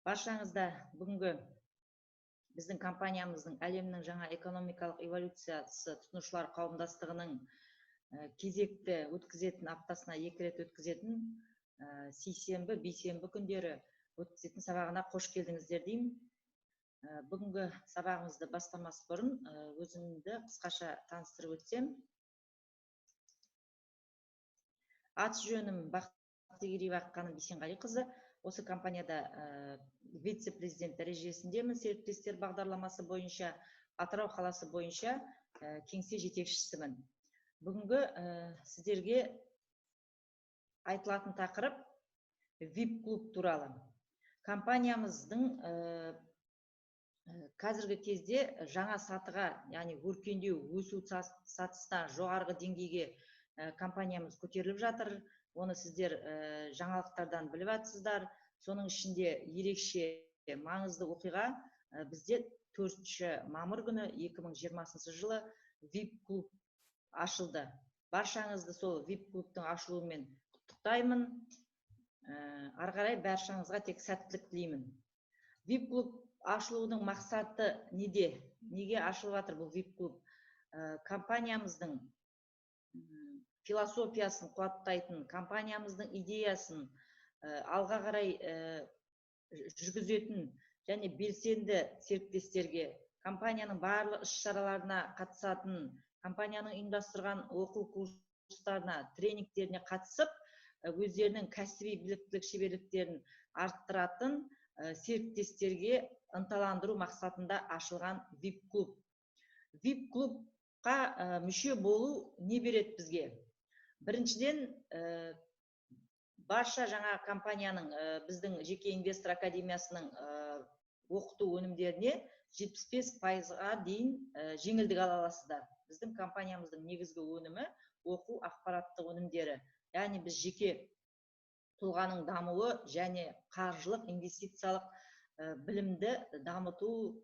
Баршаңызда бүгінгі біздің компаниямыздың әлемнің жаңа экономикалық эволюциясы тұтынушылар қауымдастығының кезекті өткізетін аптасына 2 рет өткізетін сейсенбі, бейсенбі күндері өткізетін сабағына қош келдіңіздер деймін. Бүгінгі сабағымызды бастамас бұрын өзімді қысқаша таныстырып өтсем. Аты жөнім Бақтыгереева Аққаным Бейсенғалиқызы. Осы компанияда вице-президент дәрежесіндемін. Серіктестер бағдарламасы бойынша, Атырау қаласы бойынша кеңсе жетекшісімін. Бүгінгі сіздерге айтылатын тақырып VIP клуб туралы. Компаниямыздың қазіргі кезде жаңа сатыға, яғни өркендеу, өсу сатысына жоғарғы деңгейге компаниямыз көтеріліп жатыр. Оны сіздер жаңалықтардан біліп жатсыздар. Соның ішінде ерекше маңызды оқиға бізде 4 мамыр күні 2020 жылы VIP клуб ашылды. Баршаңызды сол VIP клубтың ашылуымен құттықтаймын. Ары қарай баршаңызға тек сәттілік тілеймін. VIP клуб ашылудың мақсаты неде? Неге ашылып жатыр бұл VIP клуб? Компаниямыздың философиясын қуаттайтын, компаниямыздың идеясын алға қарай жүргізетін және белсенді серіктестерге, компанияның барлық іс-шараларына қатысатын, компанияның ұйымдастырған оқу курстарына, тренингтеріне қатысып, өздерінің кәсіби біліктілік шеберліктерін арттыратын серіктестерге ынталандыру мақсатында ашылған VIP клуб. VIP клубқа мүше болу не береді бізге? Біріншіден, барша жаңа компанияның, біздің жеке инвестор академиясының оқыту өнімдеріне 75%-ға дейін жеңілдік ала аласыздар. Біздің компаниямыздың негізгі өнімі оқу ақпараттық өнімдері. Яғни біз жеке тұлғаның дамуы және қаржылық инвестициялық білімді дамыту,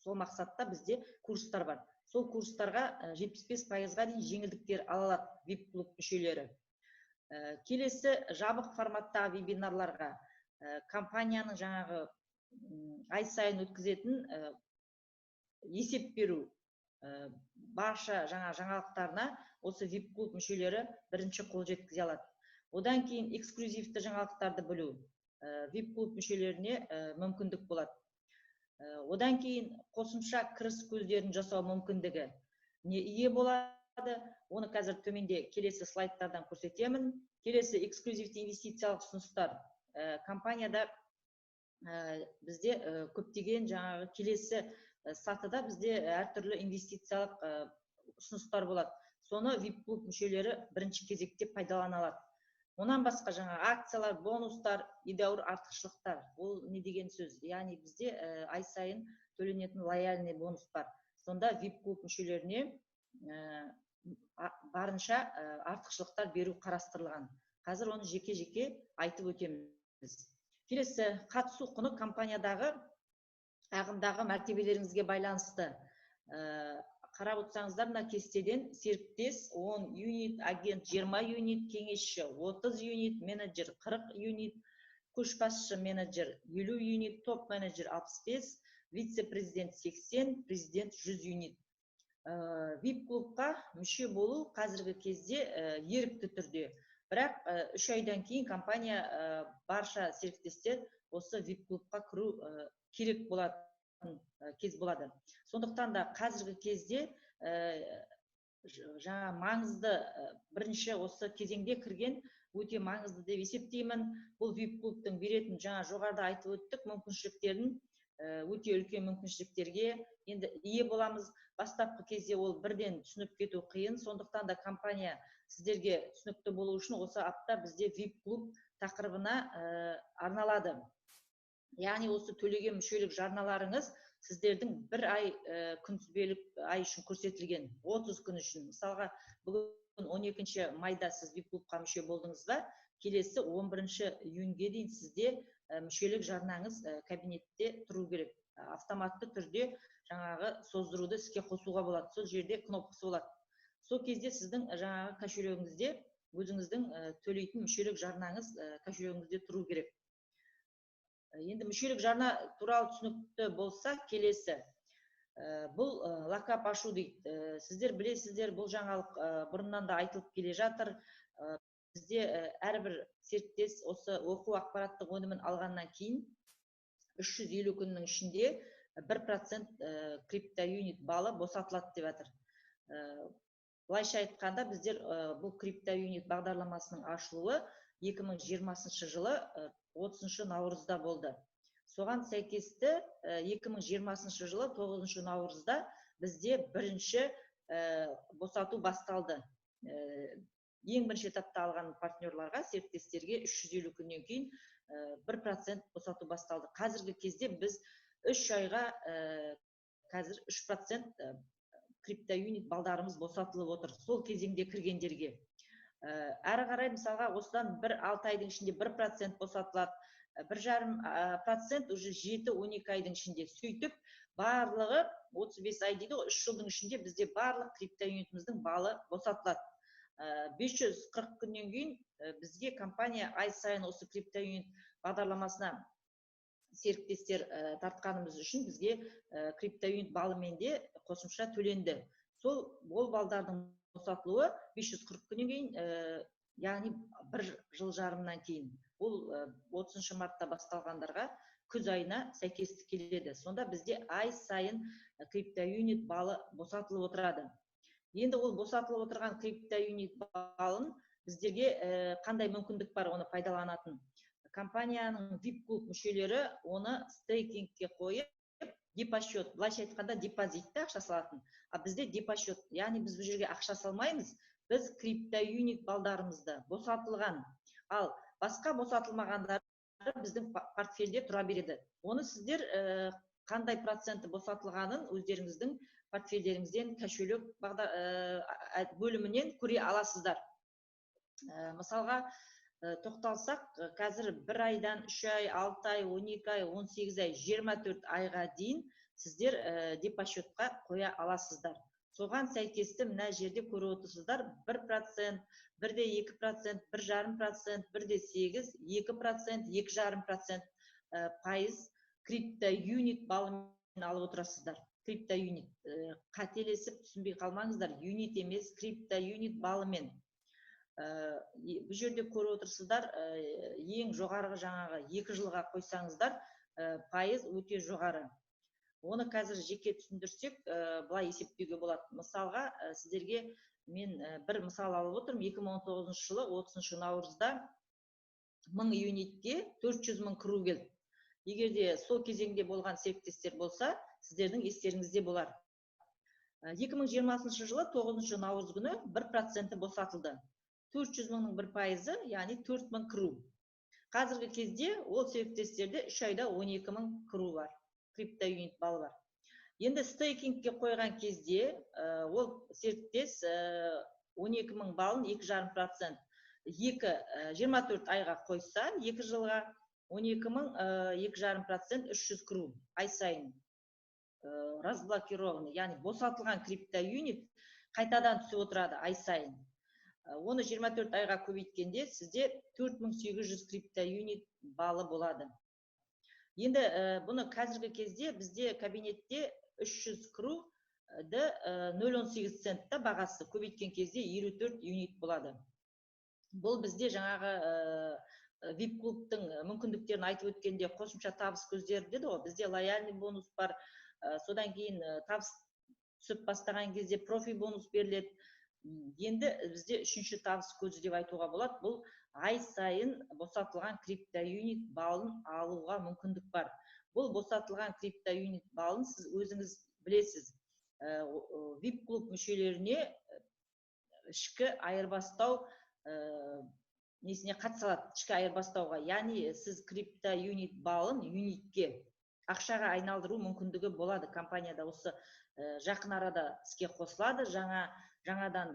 сол мақсатта бізде курстар бар. Сол курстарға 75%-ға дейін жеңілдіктер ала алады VIP клуб мүшелері. Келесі жабық форматтағы вебинарларға компанияның жаңағы ай сайын өткізетін есеп беру барша жаңалықтарына осы VIP клуб мүшелері бірінші қол жеткізе алады. Одан кейін эксклюзивті жаңалықтарды білу VIP клуб мүшелеріне мүмкіндік болады. Одан кейін қосымша кіріс көздерін жасау мүмкіндігі не ие болады, оны қазір төменде келесі слайдтардан көрсетемін. Келесі эксклюзивті инвестициялық ұсыныстар. Компанияда бізде көптеген жаңағы келесі сатыда бізде әртүрлі инвестициялық ұсыныстар болады. Соны VIP клуб мүшелері бірінші кезекте пайдалана алады. Онан басқа жаңа акциялар, бонустар, едәуір артықшылықтар. Ол не деген сөз? Яғни бізде ай сайын төленетін лояльный бонус бар. Сонда VIP клуб мүшелеріне барынша артықшылықтар беру қарастырылған. Қазір оны жеке-жеке айтып өтеміз. Келесі қатысу құны компаниядағы ағымдағы мәртебелеріңізге байланысты. Қарап отырсаңыздар, мына кестеден серіктес 10 юнит, агент 20 юнит, кеңесші 30 юнит, менеджер 40 юнит, көшбасшы менеджер 50 юнит, топ менеджер 65, вице-президент 80, президент 100 юнит. VIP клубқа мүше болу қазіргі кезде ерікті түрде. Бірақ 3 айдан кейін компания барша серіктестер осы VIP клубқа кіру керек болады. Кез болады. Сондықтан да қазіргі кезде жаңа маңызды бірінші осы кезеңде кірген өте маңызды деп есептеймін. Бұл VIP клубтың беретін жаңа жоғарыда айтып өттік мүмкіншіліктерін өте үлкен мүмкіншіліктерге енді ие боламыз. Бастапқы кезде ол бірден түсініп кету қиын. Сондықтан да компания сіздерге түсінікті болу үшін осы апта бізде VIP клуб тақырыбына арналады. Яғни осы төлеген мүшелік жарналарыңыз сіздердің бір ай күнтізбелік ай үшін көрсетілген, 30 күн үшін. Мысалға, бүгін 12 майда сіз VIP клубқа мүше болдыңыз ба, келесі 11 июньге дейін сізде мүшелік жарнаңыз кабинетте тұру керек. Автоматты түрде жаңағы создыруды іске қосуға болады. Сол жерде кнопкасы болады. Сол кезде сіздің жаңағы кошелегіңізде өзіңіздің төлейтін мүшелік жарнаңыз кошелегіңізде тұру керек. Енді мүшелік жарна туралы түсінікті болса, келесі. Бұл лакап ашу дейді. Сіздер білесіздер, бұл жаңалық бұрыннан да айтылып келе жатыр. Бізде әрбір серіктес осы оқу ақпараттық өнімін алғаннан кейін 350 күннің ішінде 1% криптоюнит балы босатылады деп жатыр. Былайша айтқанда, біздер бұл криптоюнит бағдарламасының ашылуы 2020 жылы 30 наурызда болды. Соған сәйкесті 2020 жылы 9 наурызда бізде бірінші босату басталды. Ең бірінші этапта алған партнерларға, серіктестерге 350 күннен кейін 1% босату басталды. Қазіргі кезде біз 3 айға қазір 3% криптоюнит балдарымыз босатылып отыр, сол кезеңде кіргендерге. Әрі қарай мысалға осыдан 1-6 айдың ішінде 1% босатылады, 1,5% уже 7-12 айдың ішінде. Сөйтіп, барлығы 35 ай дейді, 3 жылдың ішінде бізде барлық криптоюнитіміздің балы босатылады. 540 күннен кейін бізге компания ай сайын осы криптоюнит бағдарламасына серіктестер тартқанымыз үшін бізге криптоюнит балымен де қосымша төленді. Ол балдардың босатылуы 540 күннен кейін, яғни 1 жыл жарымнан кейін. Ол 30 мартта басталғандарға күз айына сәйкестік келеді. Сонда бізде ай сайын криптоюнит балы босатылып отырады. Енді ол босатылып отырған криптоюнит балын біздерге қандай мүмкіндік бар оны пайдаланатын? Компанияның VIP-клуб мүшелері оны стейкингке қойып, депозит, былайша айтқанда депозитті ақша салатын. Бізде депозит, яғни біз бұл жерге ақша салмаймыз, біз криптоюнит балдарымызды босатылған, ал басқа босатылмағандары біздің портфельде тұра береді. Оны сіздер қандай проценті босатылғанын өздеріңіздің портфельдеріңізден кошелек бөлімінен көре аласыздар. Мысалға, тоқталсақ, қазір 1 айдан 3 ай, 6 ай, 12 ай, 18 ай, 24 айға дейін сіздер депозитқа қоя аласыздар. Соған сәйкесті мына жерде көріп отырсыздар, 1%, 1,2%, 1,5%, 1,8%, 2%, 2,5% пайыз криптоюнит балымен алып отырасыздар. Криптоюнит, қателесіп түсінбей қалмаңыздар, юнит емес, криптоюнит балымен. Бұл жерде көріп отырсыздар, ең жоғарғы жаңағы 2 жылға қойсаңыздар, пайыз өте жоғары. Оны қазір жеке түсіндірсек, бұлай есептеуге болады. Мысалға, сіздерге мен бір мысал алып отырмын. 2019 жылы 30 наурызда 1000 юнитке 400 000 кіру келді. Егерде сол кезеңде болған серіктестер болса, сіздердің естеріңізде болар. 2020 жылы 9 наурыз күні 1% босатылды. 400 000-ның 1%, яғни 4000 кіру. Қазіргі кезде ол серіктестерде 3 айда 12 000 кіру бар, криптоюнит балы бар. Енді стейкингке қойған кезде ол серіктес 12 000 балын 2,5%, 24 айға қойса, 2 жылға 12 000, 2,5% 300 кіру ай сайын. Разблокированный, яғни босатылған криптоюнит қайтадан түсіп отырады ай сайын. Оны 24 айға көбейткенде сізде 4800 криптоюнит балы болады. Енді бұны қазіргі кезде бізде кабинетте 300 кіруді 0,18 центта бағасы, көбейткен кезде 54 юнит болады. Бұл бізде жаңағы VIP-клубтың мүмкіндіктерін айтып өткенде қосымша табыс көздері деді ғой. Бізде лояльный бонус бар, содан кейін табыс түсіп бастаған кезде профи бонус беріледі. Енді бізде үшінші табыс көзі деп айтуға болады. Бұл ай сайын босатылған криптоюнит балын алуға мүмкіндік бар. Бұл босатылған криптоюнит балын сіз өзіңіз білесіз. VIP-клуб мүшелеріне ішкі айырбастау несіне қатыса алады, ішкі айырбастауға. Яғни сіз криптоюнит балын юнитке, ақшаға айналдыру мүмкіндігі болады. Компанияда осы жақын арада іске қосылады. Жаңадан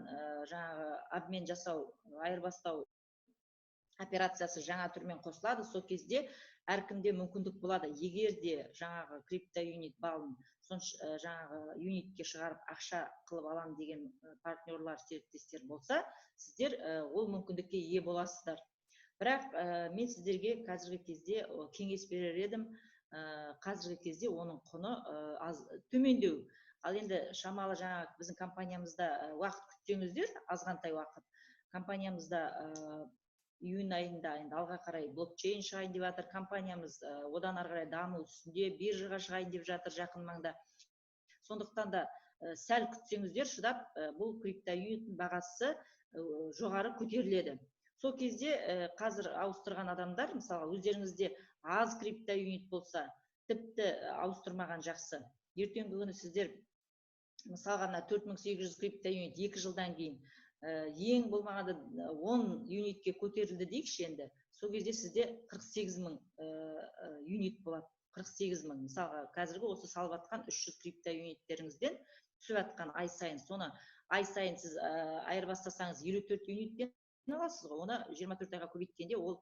обмен жасау, айырбастау операциясы жаңа түрмен қосылады. Сол кезде әркімде мүмкіндік болады. Егер де жаңағы криптоюнит балын жаңағы юнитке шығарып ақша қылып алам деген партнерлар, серіктестер болса, сіздер ол мүмкіндікке ие боласыздар. Бірақ мен сіздерге қазіргі кезде кеңес берер едім. Қазіргі кезде оның құны аз төмендеу. Ал енді шамалы жаңа біздің компаниямызда уақыт күтсеңіздер, азғантай уақыт. Компаниямызда июнь айында енді алға қарай блокчейн шығайын деп жатыр. Компаниямыз одан ары қарай даму үстінде, биржаға шығайын деп жатыр жақын маңда. Сондықтан да сәл күтсеңіздер, шыдап, бұл криптовалютаның бағасы жоғары көтеріледі. Сол кезде қазір ауыстырған адамдар, мысалы өздеріңізде аз криптовалюта болса, тіпті ауыстырмаған жақсы. Ертеңгі күні сіздер мысалға 4800 криптовалюта 2 жылдан кейін ең болмағанда 10 юнитке көтерілді дейікші енді. Сол кезде сізде 48.000 юнит болады. 48.000. Мысалға қазіргі осы салып атқан 300 криптовалюттеріңізден түсіп атқан ай сайын, соны ай сайын сіз айырбастасаңыз 54 юниттен аласыз ғой. Оны 24 айға көбейткенде ол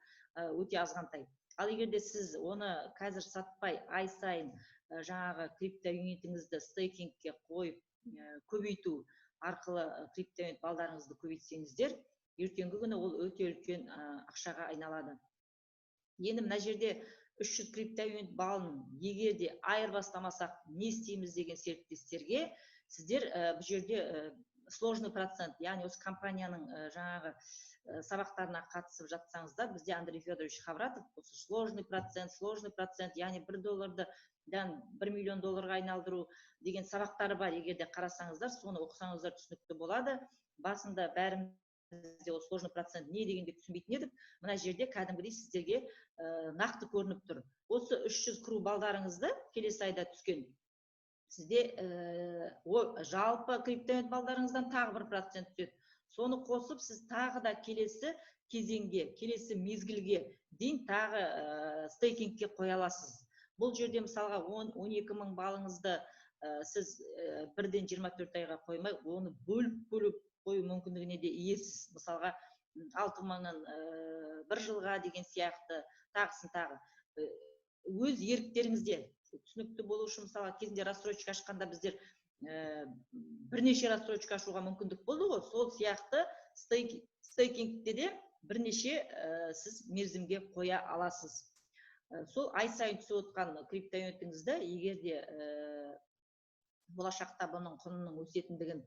өте азғантай. Ал егерде сіз оны қазір сатпай ай сайын жаңағы криптовалютаңызды стейкингке қойып көбейту арқылы криптовалюта балдарыңызды көбейтсеңіздер, ертеңгі күні ол өте үлкен ақшаға айналады. Енді мына жерде 300 криптовалюта балын егер де айырбастамасақ не істейміз деген серіктестерге, сіздер бұл жерде сложный процент, яғни осы компанияның жаңағы сабақтарына қатысып жатсаңыздар, бізде Андрей Федорович Хавратов осы сложный процент, яғни $1 $1 миллион айналдыру деген сабақтары бар. Егер де қарасаңыздар, соны оқысаңыздар түсінікті болады. Басында бәрімізде ол сложный процент не дегенде түсінбейтін едік. Мына жерде кәдімгідей сіздерге нақты көрініп тұр. Осы 300 кру балдарыңызды келесі айда түскен, сізде жалпы криптовалюта балдарыңыздан тағы 1% түседі. Соны қосып, сіз тағы да келесі кезеңге, келесі мезгілге дейін тағы стейкингке қоя аласыз. Бұл жерде мысалға 12.000 балыңызды сіз бірден 24 айға қоймай, оны бөліп қою мүмкіндігіне де иесіз. Мысалға 6.000-нан 1 жылға деген сияқты, тағысын тағы. Өз еріктеріңізде түсінікті болу үшін, мысалға кезінде рассрочка ашқанда біздер бірнеше рассрочка ашуға мүмкіндік болды ғой. Сол сияқты стейкингте де бірнеше сіз мерзімге қоя аласыз. Сол ай сайын түсіп отқан криптовалютаңызды егер де болашақта бұның құнының өсетіндігін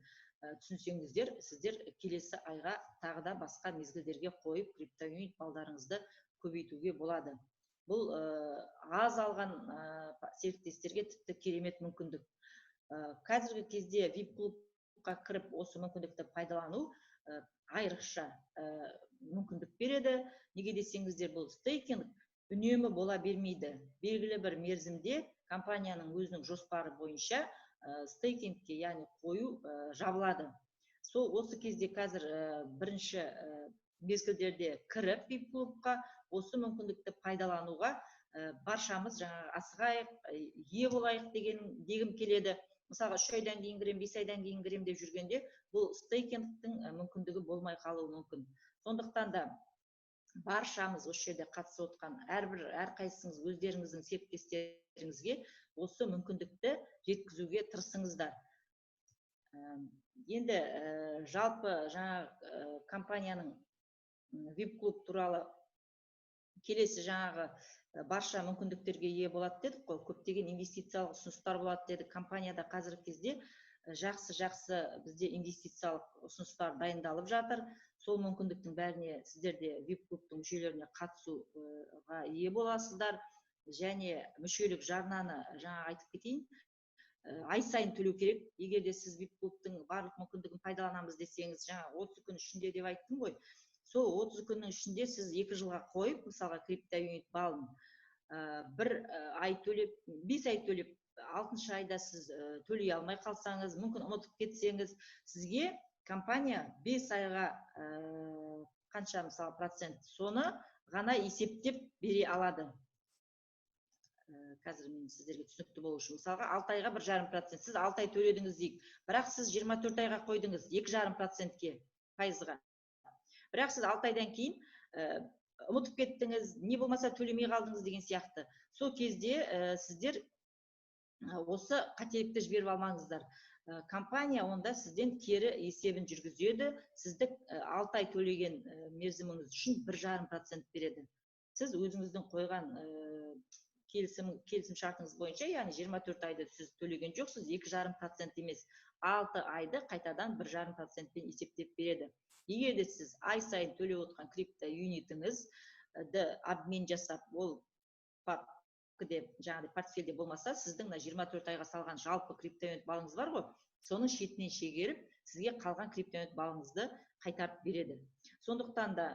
түсінсеңіздер, сіздер келесі айға тағы да басқа мезгілдерге қойып криптовалюта балдарыңызды көбейтуге болады. Бұл аз алған серіктестерге тіпті керемет мүмкіндік. Қазіргі кезде VIP клубқа кіріп осы мүмкіндікті пайдалану айрықша мүмкіндік береді. Неге десеңіздер, бұл стейкинг үнемі бола бермейді. Белгілі бір мерзімде компанияның өзінің жоспары бойынша стейкингке, яғни қою жабылады. Сол осы кезде қазір бірінші мезгілдерде кіріп VIP клубқа осы мүмкіндікті пайдалануға баршамыз жаңағы асығайық, ие болайық дегім келеді. Мысалға 3 айдан кейін кірем, 5 айдан кейін кірем деп жүргенде, бұл стейкингтің мүмкіндігі болмай қалуы мүмкін. Сондықтан да баршамыз осы жерде қатысып отқан әрқайсыңыз өздеріңіздің серіктестеріңізге осы мүмкіндікті жеткізуге тырысыңыздар. Енді жалпы жаңа компанияның VIP клуб туралы келесі жаңағы барша мүмкіндіктерге ие болады дедік қой, көптеген инвестициялық ұсыныстар болады дедік. Компанияда қазіргі кезде жақсы бізде инвестициялық ұсыныстар дайындалып жатыр. Сол мүмкіндіктің бәріне сіздер де VIP клубтың мүшелеріне қатысуға ие боласыздар. Және мүшелік жарнаны жаңа айтып кетейін, ай сайын төлеу керек. Егер де сіз VIP клубтың барлық мүмкіндігін пайдаланамыз десеңіз, жаңа 30 күн ішінде деп айттым ғой. Сол 30 күннің ішінде сіз 2 жылға қойып, мысалға криптовалюта балын 1 ай төлеп, 5 ай төлеп, 6-шы айда сіз төлей алмай қалсаңыз, мүмкін ұмытып кетсеңіз, сізге компания 5 айға қанша мысалы процент, соны ғана есептеп бере алады. Қазір мен сіздерге түсінікті болу үшін, мысалға 6 айға 1,5%, сіз 6 ай төледіңіз дейік, бірақ сіз 24 айға қойдыңыз 2,5%-ке пайызға. Бірақ сіз 6 айдан кейін ұмытып кеттіңіз, не болмаса төлемей қалдыңыз деген сияқты. Сол кезде сіздер осы қателікті жіберіп алмаңыздар. Компания онда сізден кері есебін жүргізеді. Сізді 6 ай төлеген мерзіміңіз үшін 1,5% береді. Сіз өзіңіздің қойған келісім шартыңыз бойынша, яғни 24 айды сіз төлеген жоқсыз, 2,5% емес, 6 айды қайтадан 1,5%-пен есептеп береді. Егер де сіз ай сайын төлеп отырған крипто юнитіңізді обмен жасап, ол жаңағыдай портфельде болмаса, сіздің 24 айға салған жалпы криптоюнит балыңыз бар ғой, соның шетінен шегеріп, сізге қалған криптоюнит балыңызды қайтарып береді. Сондықтан да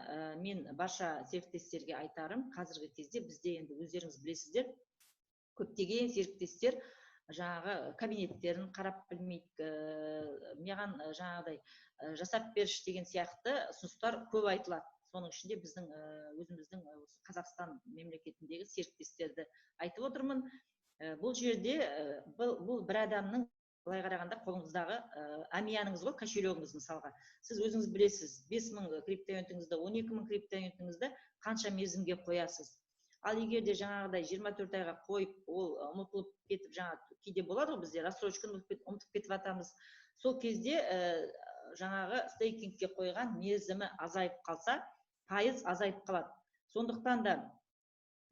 мен барша серіктестерге айтарым, қазіргі кезде бізде енді өздеріңіз білесіздер, көптеген серіктестер жаңағы кабинеттерін қарап білмейді, маған жаңағыдай жасап берші деген сияқты ұсыныстар көп айтылады. Соның ішінде біздің өзіміздің Қазақстан мемлекетіндегі серіктестерді айтып отырмын. Бұл жерде бұл бір адамның былай қарағанда қолыңыздағы әмияныңыз ғой, кошелегіңіз мысалға. Сіз өзіңіз білесіз, 5.000 криптоюнитіңізді, 12.000 криптоюнитіңізді қанша мерзімге қоясыз. Ал егер де жаңағыдай 24 айға қойып, ол ұмытылып кетіп, кейде болады ғой, бізде рассрочканы ұмытып кетіп жатамыз. Сол кезде жаңағы стейкингке қойған мерзімі азайып қалса, пайыз азайып қалады. Сондықтан да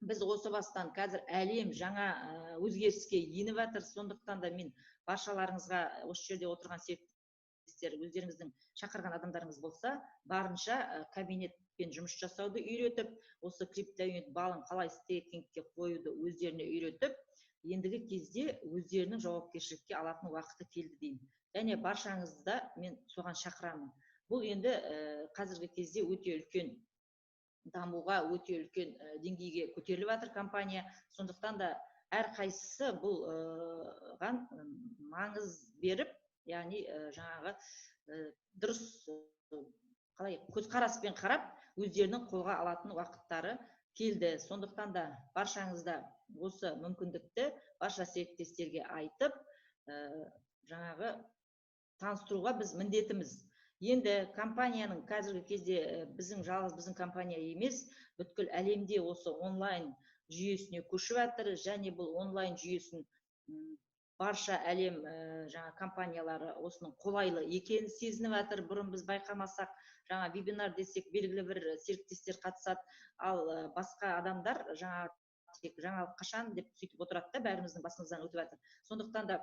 біз осы бастан қазір әлем жаңа өзгеріске еніп жатыр. Сондықтан да мен баршаларыңызға, осы жерде отырған серіктестер, өздеріңіздің шақырған адамдарыңыз болса, барынша кабинетпен жұмыс жасауды үйретіп, осы криптоюнит балын қалай стейкингке қоюды өздеріне үйретіп, ендігі кезде өздерінің жауапкершілікке алатын уақыты келді деймін. Және баршаңызды да мен соған шақырамын. Бұл енді қазіргі кезде өте үлкен дамуға, өте үлкен деңгейге көтеріліп жатыр компания. Сондықтан да әрқайсысы бұлған маңыз беріп, яғни жаңағы дұрыс көзқараспен қарап, өздерінің қолға алатын уақыттары келді. Сондықтан да баршаңызда осы мүмкіндікті барша серіктестерге айтып, жаңағы таныстыруға біз міндетіміз. Енді компанияның қазіргі кезде жалғыз біздің компания емес, бүткіл әлемде осы онлайн жүйесіне көшіп жатыр, және бұл онлайн жүйесін барша әлем жаңа компаниялары осының қолайлы екенін сезініп жатыр. Бұрын біз байқамасақ, жаңа вебинар десек белгілі бір серіктестер қатысады, ал басқа адамдар жаңалық қашан деп сөйтіп отырады да, бәріміздің басымыздан өтіп жатыр. Сондықтан да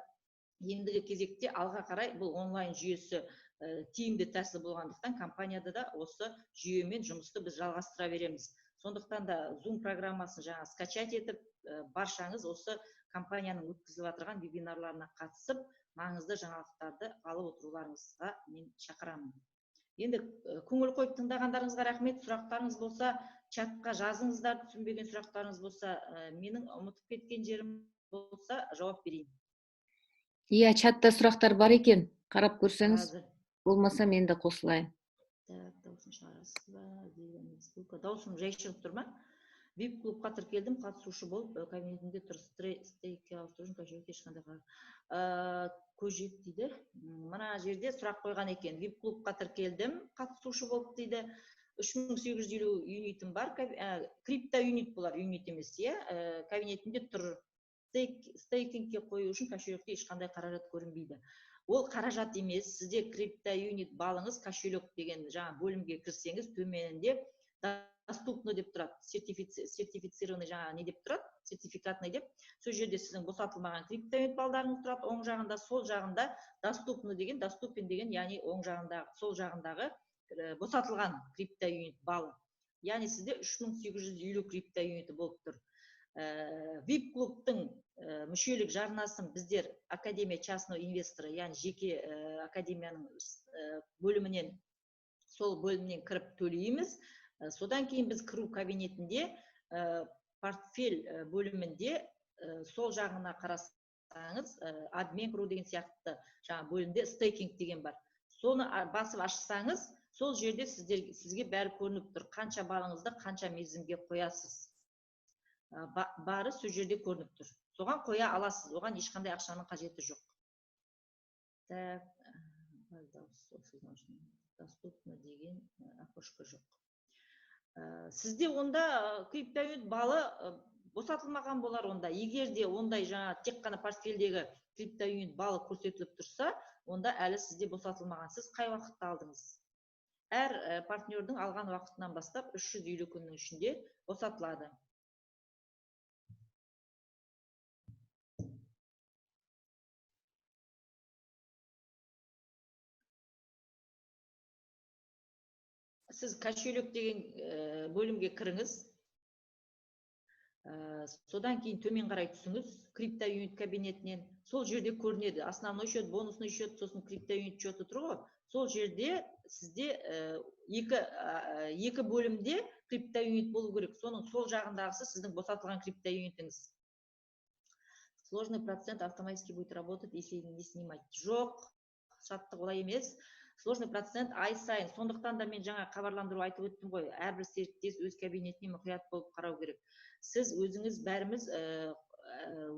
ендігі кезекте алға қарай бұл онлайн жүйесі тиімді тәсіл болғандықтан компанияда да осы жүйемен жұмысты біз жалғастыра береміз. Сондықтан да Zoom программасын скачать етіп, баршаңыз осы компанияның өткізіліп отырған вебинарларына қатысып, маңызды жаңалықтарды алып отыруларыңызға мен шақырамын. Енді көңіл қойып тыңдағандарыңызға рахмет. Сұрақтарыңыз болса, чатқа жазыңыздар, түсінбеген сұрақтарыңыз болса, менің ұмытып кеткен жерім болса, жауап берейін. Иә, чатта сұрақтар бар екен, қарап көрсеңіз, болмаса мен де қосылайын. Даусым жай шығып тұр ма? VIP клубқа тіркелдім, қатысушы болып, кабинетінде тұр, стейкке ауыстырудың қажеті ешқандай көжек дейді. Мына жерде сұрақ қойған екен. VIP клубқа тіркелдім, қатысушы болып дейді. 3850 юнитім бар, крипто юнит болар, юнит емес, кабинетінде тұр. Стейкингке қою үшін кошелекте ешқандай қаражат көрінбейді. Ол қаражат емес, сізде крипто юнит балыңыз кошелек деген бөлімге кірсеңіз, төменінде доступны деп тұрады, сертифицированный не деп тұрады, сертификатный деп. Сол жерде сіздің босатылмаған крипто юнит балдарыңыз тұрады, оң жағында, сол жағында доступны деген, доступен деген, яғни оң жағында, сол жағындағы босатылған крипто юнит балы. Яғни сізде 3850 крипто юниті болып тұр. VIP клубтың мүшелік жарнасын біздер Академия частного инвестора, яғни жеке академияның бөлімінен, сол бөлімнен кіріп төлейміз. Содан кейін біз кіру кабинетінде, портфель бөлімінде сол жағына қарасаңыз, адмен кіру деген сияқты бөлімде стейкинг деген бар. Соны басып ашсаңыз, сол жерде сізге бәрі көрініп тұр. Қанша балыңызды қанша мерзімге қоясыз. Бары сол жерде көрініп тұр. Соған қоя аласыз, оған ешқандай ақшаның қажеті жоқ. Доступно деген окошко жоқ. Сізде онда криптоюнит балы босатылмаған болар онда. Егер де ондай жаңа тек қана портфельдегі криптоюнит балы көрсетіліп тұрса, онда әлі сізде босатылмаған. Сіз қай уақытта алдыңыз? Әр партнердің алған уақытынан бастап 350 күннің ішінде босатылады. Сіз кошелек деген бөлімге кіріңіз. Содан кейін төмен қарай түсіңіз, криптоюнит кабинетінен. Сол жерде көрінеді. Основной счет, бонусный счет, сосын криптоюнит счеты тұр ғой. Сол жерде сізде екі бөлімде криптоюнит болу керек. Соның сол жағындағысы сіздің босатылған криптоюнитіңіз. Сложный процент автоматически будет работать, если не снимать. Жоқ, шаттық олай емес. Сложный процент ай сайын. Сондықтан да мен жаңа хабарландыру айтып өттім ғой. Әрбір серіктес өз кабинетіне мұқият болып қарау керек. Сіз өзіңіз бәріміз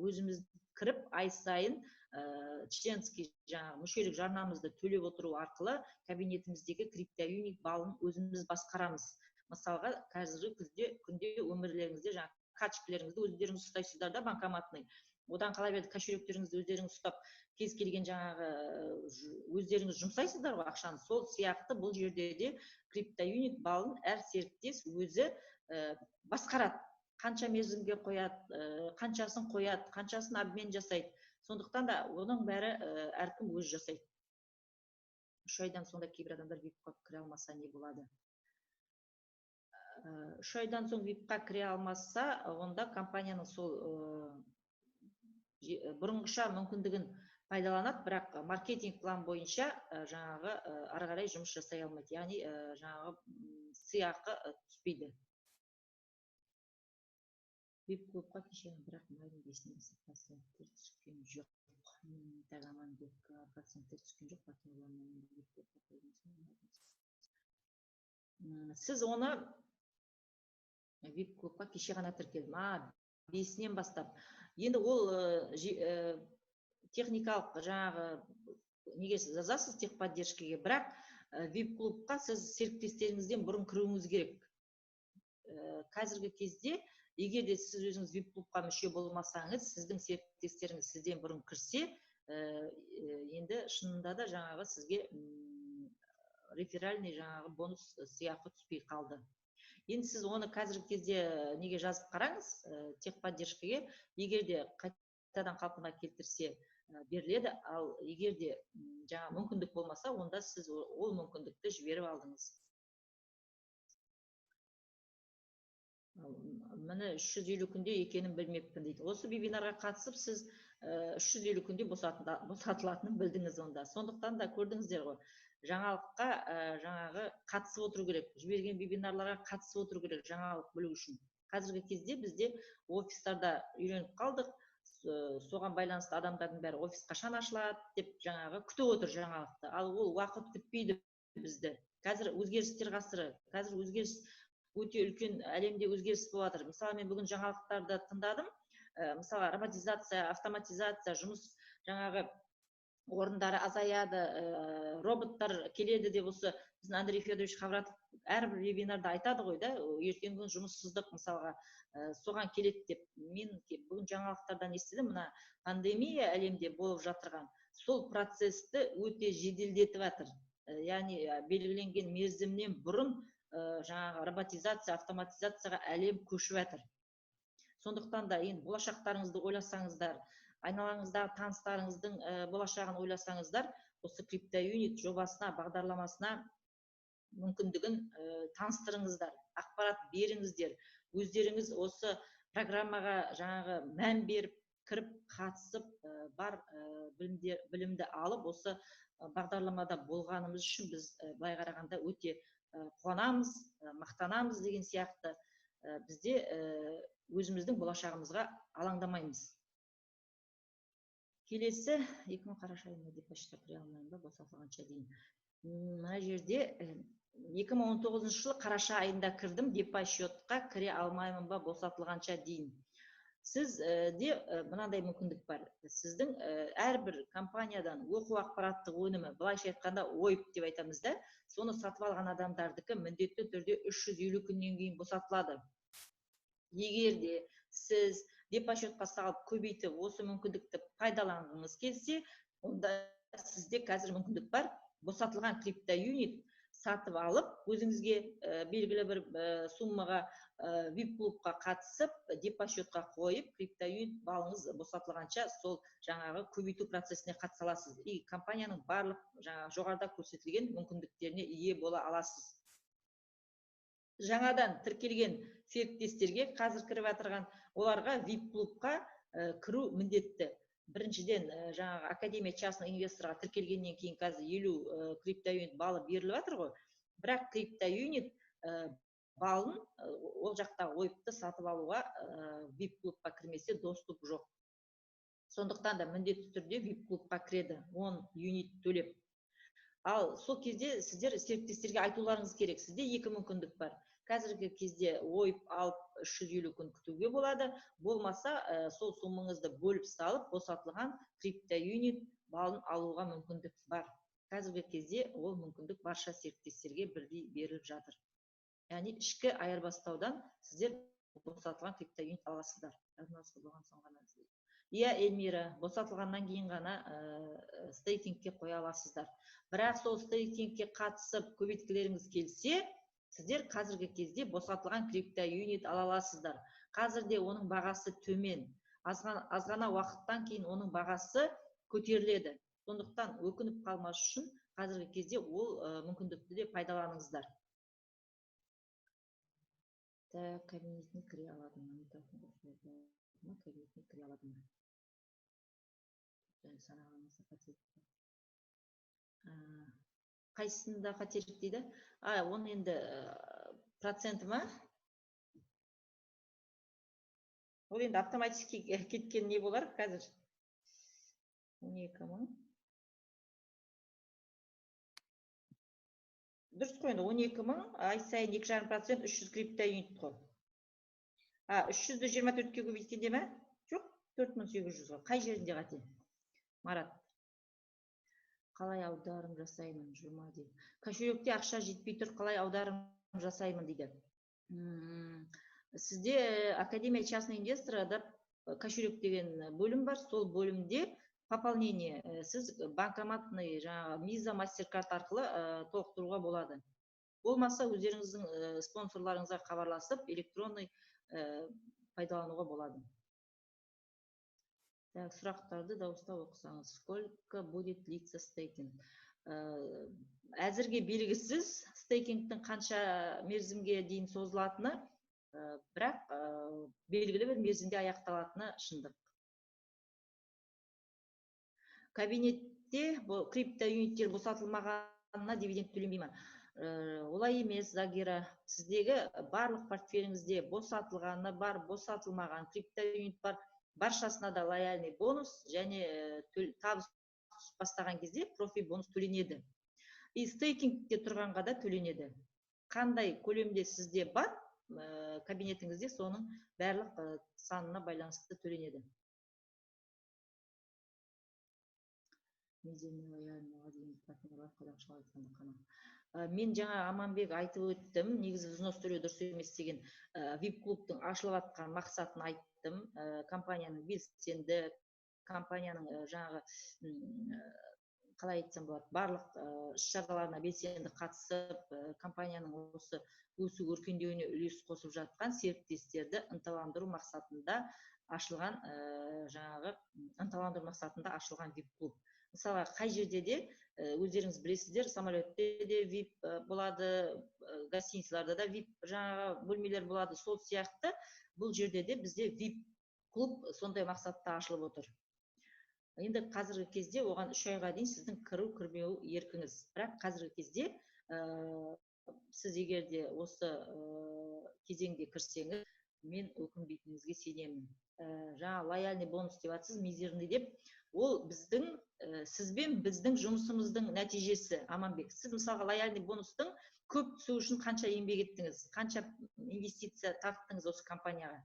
өзіміз кіріп ай сайын членский жаңа мүшелік жарнамызды төлеп отыру арқылы кабинетіміздегі криптоюнит балын өзіміз басқарамыз. Мысалға, қазіргі күнде өмірлеріңізде жаңа карточкаларыңызды өздеріңіз ұстайсыздар да, банкоматный. Одан қалай берді кошелектеріңізді өздеріңіз ұстап, кез келген жаңағы өздеріңіз жұмсайсыздар ғой ақшаны. Сол сияқты бұл жерде де криптоюнит балын әр серіктес өзі басқарады. Қанша мерзімге қояды, қаншасын қояды, қаншасын обмен жасайды. Сондықтан да оның бәрі әркім өз жасайды. 3 айдан сонда кейбір адамдар VIP-қа кіре алмаса не болады? 3 айдан соң VIP-қа кіре алмаса, онда компанияның сол бұрынғыша мүмкіндігін пайдаланады, бірақ маркетинг план бойынша жаңағы ары қарай жұмыс жасай алмайды. Яғни жаңағы сыйақы түспейді. VIP-клубқа кешегі бірақ майдың 5-нен проценттер түскен жоқ. Тағаман депқа проценттер түскен жоқ. Сіз оны VIP-клубқа кеше ғана тіркелдім. 5-нен бастап. Енді ол техникалық жаңағы неге жазасыз техподдержкеге, бірақ VIP-клубқа сіз серіктестеріңізден бұрын кіруіңіз керек. Қазіргі кезде егер де сіз өзіңіз VIP-клубқа мүше болмасаңыз, сіздің серіктестеріңіз сізден бұрын кірсе, енді шынында да жаңағы сізге реферальный жаңағы бонус сыйақы түспей қалды. Енді сіз оны қазіргі кезде неге жазып қараңыз, техподдержкеге, егер де қайтадан қалпына келтірсе беріледі, ал егер де жаңа мүмкіндік болмаса, онда сіз ол мүмкіндікті жіберіп алдыңыз. Міне 350 күнде екенін білмеппін дейді. Осы вебинарға қатысып, сіз 350 күнде босатылатынын білдіңіз онда. Сондықтан да көрдіңіздер ғой. Жаңалыққа жаңағы қатысып отыру керек. Жіберген вебинарларға қатысып отыру керек жаңалық білу үшін. Қазіргі кезде бізде офистарда үйреніп қалдық. Соған байланысты адамдардың бәрі офис қашан ашылады деп жаңағы күтіп отыр жаңалықты. Ал ол уақыт күтпейді бізді. Қазір өзгерістер ғасыры. Қазір өзгеріс өте үлкен, әлемде өзгеріс болып жатыр. Мысалы, мен бүгін жаңалықтарды тыңдадым. Мысалы, роботизация, автоматизация, жұмыс жаңағы орындары азаяды, роботтар келеді деп осы біздің Андрей Федорович Хавратов әрбір вебинарда айтады ғой да, ертеңгі күн жұмыссыздық мысалға соған келеді деп. Мен бүгін жаңалықтардан естідім, мына пандемия әлемде болып жатырған, сол процесті өте жеделдетіп жатыр. Яғни белгіленген мерзімнен бұрын жаңағы роботизация, автоматизацияға әлем көшіп жатыр. Сондықтан да енді болашақтарыңызды ойласаңыздар, айналаңыздағы таныстарыңыздың болашағын ойласаңыздар, осы криптоюнит жобасына, бағдарламасына мүмкіндігін таныстырыңыздар, ақпарат беріңіздер. Өздеріңіз осы программаға жаңағы мән беріп, кіріп, қатысып, бар білімді алып, осы бағдарламада болғанымыз үшін біз былай қарағанда өте қуанамыз, мақтанамыз деген сияқты. Бізде өзіміздің болашағымызға алаңдамаймыз. Келесі 2000 қараша айында депозитқа кіре алмаймын ба, босатылғанша дейін. Мына жерде 2019 жылы қараша айында кірдім, депозитқа кіре алмаймын ба, босатылғанша дейін. Сізде мынандай мүмкіндік бар. Сіздің әрбір компаниядан оқу ақпараттық өнімі, былайша айтқанда ойып деп айтамыз да, соны сатып алған адамдардікі міндетті түрде 350 күннен кейін босатылады. Егер де сіз депозитқа салып көбейтіп осы мүмкіндікті пайдаланғыңыз келсе, онда сізде қазір мүмкіндік бар. Босатылған криптоюнит сатып алып, өзіңізге белгілі бір суммаға VIP клубқа қатысып, депозитқа қойып, криптоюнит балыңыз босатылғанша сол жаңағы көбейту процесіне қатыса аласыз. И компанияның барлық жоғарыда көрсетілген мүмкіндіктеріне ие бола аласыз. Жаңадан тіркелген серіктестерге қазір кіріп отырған оларға VIP клубқа кіру міндетті. Біріншіден, жаңағы Академия частный инвесторға тіркелгеннен кейін қазір 50 криптоюнит балы беріліп жатыр ғой. Бірақ криптоюнит балын ол жақта ойыпты сатып алуға VIP клубқа кірмесе доступ жоқ. Сондықтан да міндетті түрде VIP клубқа кіреді, 10 юнит төлеп. Ал сол кезде сіздер серіктестерге айтуларыңыз керек. Сізде екі мүмкіндік бар. Қазіргі кезде ойып алып 350 күн күтуге болады. Болмаса, сол суммаңызды бөліп салып, босатылған криптоюнит балын алуға мүмкіндік бар. Қазіргі кезде ол мүмкіндік барша серіктестерге бірдей беріліп жатыр. Яғни ішкі айырбастаудан сіздер босатылған криптоюнит аласыздар. Иә, Эльмира, босатылғаннан кейін ғана стейкингке қоя аласыздар. Бірақ сол стейкингке қатысып көбейткілеріңіз келсе, сіздер қазіргі кезде босатылған криптоюнит ала аласыздар. Қазірде оның бағасы төмен. Азғана уақыттан кейін оның бағасы көтеріледі. Сондықтан өкініп қалмас үшін қазіргі кезде ол мүмкіндікті де пайдаланыңыздар. Кабинетіне кіре аладым. Кабинетіне кіре аладым. Қайсысында қателік дейді? Оны енді проценті ма? Ол енді автоматически кеткен не болар қазір? 12 мың. Дұрыс қой, 12 мың, ай сайын 2,5% 300 криптоюнит қой. 324-ке көбейткенде ме? Жоқ, 4800-ға. Қай жерінде қате? Марат. Қалай аударым жасаймын, жүрма дейді. Кошелекте ақша жетпей тұр, қалай аударым жасаймын дейді. Сізде Академия частный инвесторда кошелек деген бөлім бар, сол бөлімде пополнение, сіз банкоматный, Visa, MasterCard арқылы толықтыруға болады. Болмаса, өздеріңіздің спонсорларыңызға хабарласып, электронный пайдалануға болады. Сұрақтарды дауыстап оқысаңыз. Сколько будет длиться стейкинг? Әзірге белгісіз стейкингтің қанша мерзімге дейін созылатыны, бірақ белгілі бір мерзімде аяқталатыны шындық. Кабинетте криптоюниттер босатылмағанына дивиденд төленбей ме? Олай емес, Загира. Сіздегі барлық портфеліңізде босатылғаны бар, босатылмаған криптоюнит бар. Баршасына да лояльный бонус және табыс бастаған кезде профи бонус төленеді. И стейкингте тұрғанға да төленеді. Қандай көлемде сізде бар кабинетіңізде, соның барлық санына байланысты төленеді. Мен жаңа Аманбек айтып өттім, негізі взнос төлеу дұрыс емес деген VIP клубтың ашылып атқан мақсатын айттым. Компанияның белсенді, компанияның жаңағы қалай айтсам болады, барлық іс-шараларына белсенді қатысып, компанияның осы өсу өркендеуіне үлес қосып жатқан серіктестерді ынталандыру мақсатында ашылған VIP клуб. Мысалы, қай жерде де өздеріңіз білесіздер, самолетте де VIP болады, гостиницаларда да VIP бөлмелер болады. Сол сияқты бұл жерде де бізде VIP клуб сондай мақсатта ашылып отыр. Енді қазіргі кезде оған 3 айға дейін сіздің кіру-кірмеу еркіңіз. Бірақ қазіргі кезде сіз егерде осы кезеңде кірсеңіз, мен өкінбейтініңізге сенемін. Жаңа лояльный бонус деп атсыз, мизерный деп, ол сізбен біздің жұмысымыздың нәтижесі, Аманбек. Сіз мысалға лояльный бонустың көп түсу үшін қанша еңбек еттіңіз, қанша инвестиция тарттыңыз осы компанияға.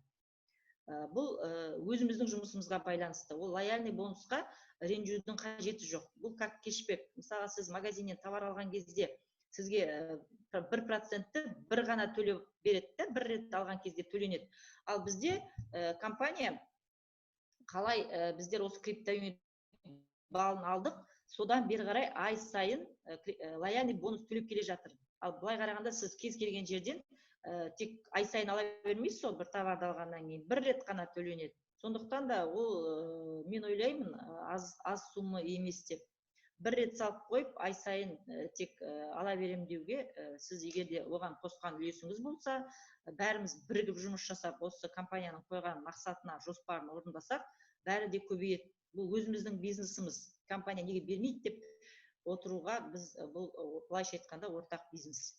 Бұл өзіміздің жұмысымызға байланысты. Ол лояльный бонусқа ренжудің қажеті жоқ. Бұл как кешбек. Мысалы, сіз магазиннен товар алған кезде сізге 1%-ті бір ғана төлеп береді да, бір рет алған кезде төленеді. Ал бізде компания қалай біздер осы криптоюнит балын алдық, содан бері қарай ай сайын лояльный бонус төлеп келе жатыр. Ал былай қарағанда сіз кез келген жерден тек ай сайын ала бермейсіз, сол бір товарды алғаннан кейін бір рет қана төленеді. Сондықтан да ол мен ойлаймын аз сумма емес деп. Бір рет салып қойып, ай сайын тек ала берем деуге, сіз егер де оған қосқан үлесіңіз болса, бәріміз бірігіп жұмыс жасап, осы компанияның қойған мақсатына, жоспарын орындасақ, бәрі де көбейеді. Бұл өзіміздің бизнесіміз. Компания неге бермейді деп отыруға, біз бұл былайша айтқанда ортақ бизнес.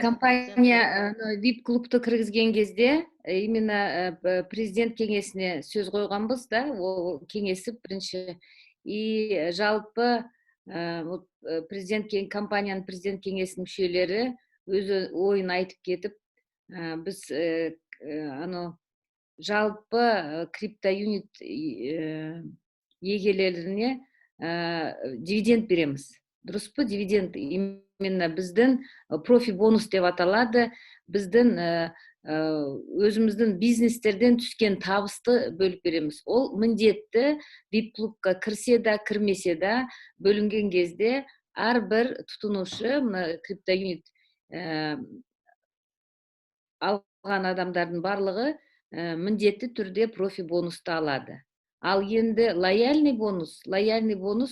Компания VIP клубты кіргізген кезде именно президент кеңесіне сөз қойғанбыз да, ол кеңесі бірінші. И жалпы компанияның президент кеңесінің мүшелері өзі ойын айтып кетіп, біз жалпы криптоюнит егелеріне дивиденд береміз. Дұрыс па? Дивиденд именно біздің профи бонус деп аталады. Біздің өзіміздің бизнестерден түскен табысты бөліп береміз. Ол міндетті VIP клубқа кірсе да, кірмесе да бөлінген кезде әрбір тұтынушы криптоюнит алған адамдардың барлығы міндетті түрде профи бонусты алады. Ал енді лояльный бонус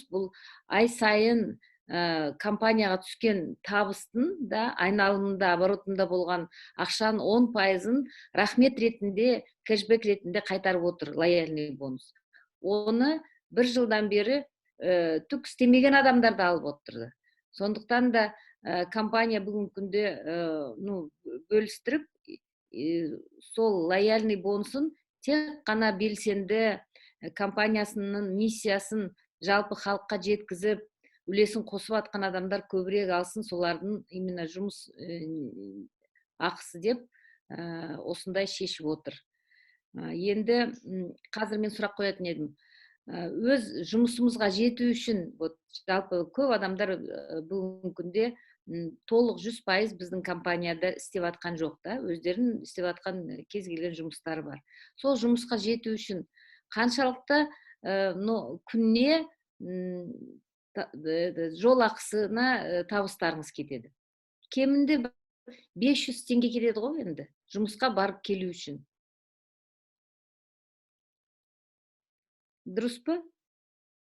бұл ай сайын компанияға түскен табыстың да айналымында, оборотында болған ақшаның 10%-ын рахмет ретінде, кэшбэк ретінде қайтарып отыр лояльный бонус. Оны бір жылдан бері түк істемеген адамдар да алып отырды. Сондықтан да компания бүгінгі күнде бөлістіріп, сол лояльный бонусын тек қана белсенді компаниясының миссиясын жалпы халыққа жеткізіп, үлесін қосып атқан адамдар көбірек алсын, солардың именно жұмыс ақысы деп осындай шешіп отыр. Енді қазір мен сұрақ қоятын едім. Өз жұмысымызға жету үшін, жалпы көп адамдар бүгінгі күнде толық 100% біздің компанияда істеп атқан жоқ та, өздерінің істеп атқан кез келген жұмыстары бар. Сол жұмысқа жету үшін қаншалықты күнне жол ақысына табыстарыңыз кетеді? Кемінде 500 теңге кетеді ғой енді, жұмысқа барып келу үшін. Дұрыс па?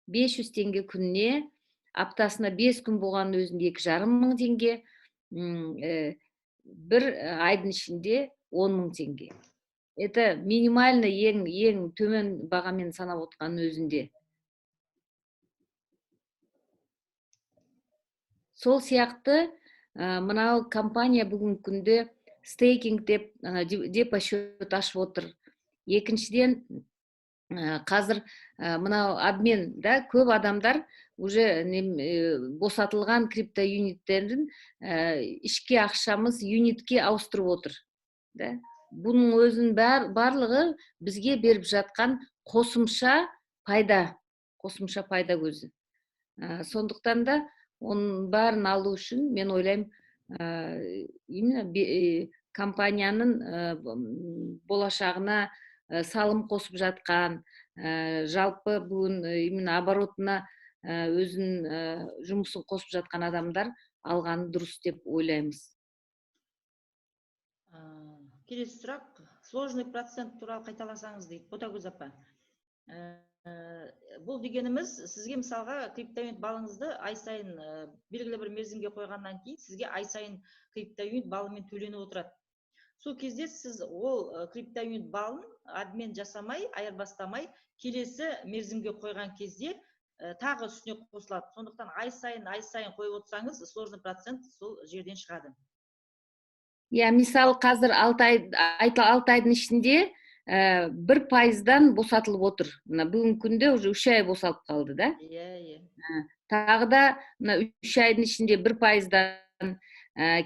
500 теңге күнне, аптасына 5 күн болған өзінде 2,5 мың теңге, бір айдың ішінде 10 мың теңге. Это минимально ең төмен бағамен санап отқан өзінде. Сол сияқты мынау компания бүгінгі күнде стейкинг деп депозит ашып отыр. Екіншіден, қазір мынау обмен, көп адамдар уже босатылған криптоюниттерін ішке ақшамыз юнитке ауыстырып отыр. Бұның өзін барлығы бізге беріп жатқан қосымша пайда көзі. Сондықтан да оның бәрін алу үшін мен ойлаймын, компанияның болашағына салым қосып жатқан, жалпы бүгін оборотына өзін жұмысын қосып жатқан адамдар алғаны дұрыс деп ойлаймыз. Келесі сұрақ, сложный процент туралы қайталасаңыз дейді, Ботагөз апа. Бұл дегеніміз, сізге мысалға криптоюнит балыңызды ай сайын белгілі бір мерзімге қойғаннан кейін, сізге ай сайын криптоюнит балымен төленіп отырады. Сол кезде сіз ол криптоюнит балын обмен жасамай, айырбастамай, келесі мерзімге қойған кезде тағы үстіне қосылады. Сондықтан ай сайын қойып отырсаңыз, сложный процент сол жерден шығады. Мысалы, қазір 6 айдың ішінде 1%-дан босатылып отыр. Бүгінгі күнде уже 3 ай босалып қалды, да? Тағы да 3 айдың ішінде 1%-дан,